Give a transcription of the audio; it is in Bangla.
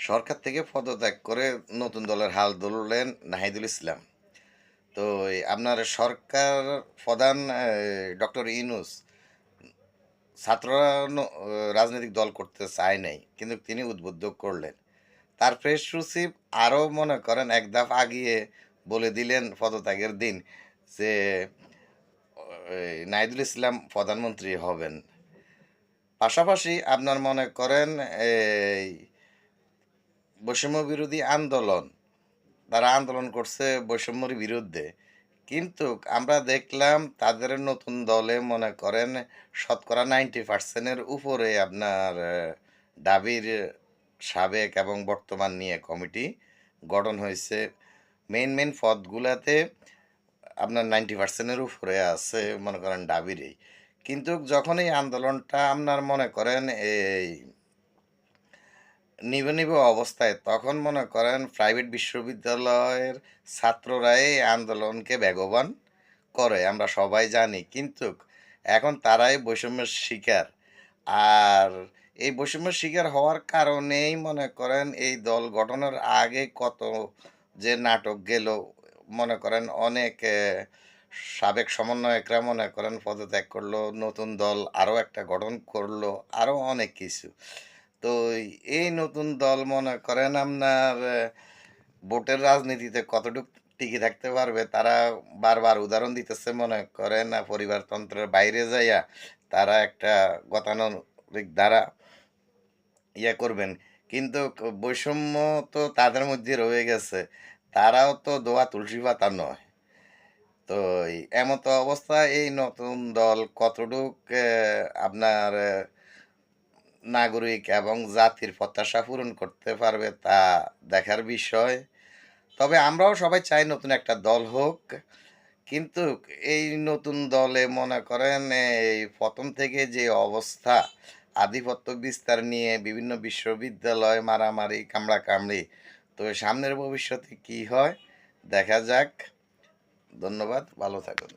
সরকার থেকে পদত্যাগ করে নতুন দলের হাল ধরলেন নাহিদুল ইসলাম। তো আপনার সরকার প্রধান ডক্টর ইউনূস ছাত্ররা রাজনৈতিক দল করতে চায় নাই। কিন্তু তিনি উদ্বুদ্ধ করলেন। তার প্রেস সচিব আরও মনে করেন এক ধাপ আগিয়ে বলে দিলেন পদত্যাগের দিন যে নাহিদুল ইসলাম প্রধানমন্ত্রী হবেন। পাশাপাশি আপনার মনে করেন এই বৈষম্য বিরোধী আন্দোলন তারা আন্দোলন করছে বৈষম্যর বিরুদ্ধে। কিন্তু আমরা দেখলাম তাদের নতুন দলে মনে করেন শতকরা 90% এর উপরে আপনার দাবির সাবেক এবং বর্তমান নিয়ে কমিটি গঠন হয়েছে। মেইন পদগুলাতে আপনার 90% এর উপরে আছে মনে করেন ডাবিরই। কিন্তু যখন এই আন্দোলনটা আপনার মনে করেন এই নিভে অবস্থায় তখন মনে করেন প্রাইভেট বিশ্ববিদ্যালয়ের ছাত্ররা এই আন্দোলনকে বেগবান করে আমরা সবাই জানি। কিন্তু এখন তারাই বৈষম্যের শিকার। আর এই বৈষম্যের শিকার হওয়ার কারণেই মনে করেন এই দল গঠনের আগে কত যে নাটক গেল মনে করেন অনেক সাবেক সমন্বয়করা মনে করেন পদত্যাগ করলো, নতুন দল আরও একটা গঠন করলো, আরও অনেক কিছু। তো এই নতুন দল মনে করেন আপনার ভোটের রাজনীতিতে কতটুকু টিকে থাকতে পারবে তারা বারবার উদাহরণ দিতেছে মনে করেন পরিবারতন্ত্রের বাইরে যাইয়া তারা একটা গতানুগতিক দ্বারা করবেন। কিন্তু বৈষম্য তো তাদের মধ্যে রয়ে গেছে, তারাও তো দোয়া তুলসী পাতা নয়। তো এমতো অবস্থায় এই নতুন দল কতটুক আপনার নাগরিক এবং জাতির প্রত্যাশা পূরণ করতে পারবে তা দেখার বিষয়। তবে আমরাও সবাই চাই নতুন একটা দল হোক। কিন্তু এই নতুন দলে মনে করেন এই প্রথম থেকে যে অবস্থা আধিপত্য বিস্তার নিয়ে বিভিন্ন বিশ্ববিদ্যালয় মারামারি কামড়াকামড়ি, তো সামনের ভবিষ্যতে কি হয় দেখা যাক। ধন্যবাদ, ভালো থাকুন।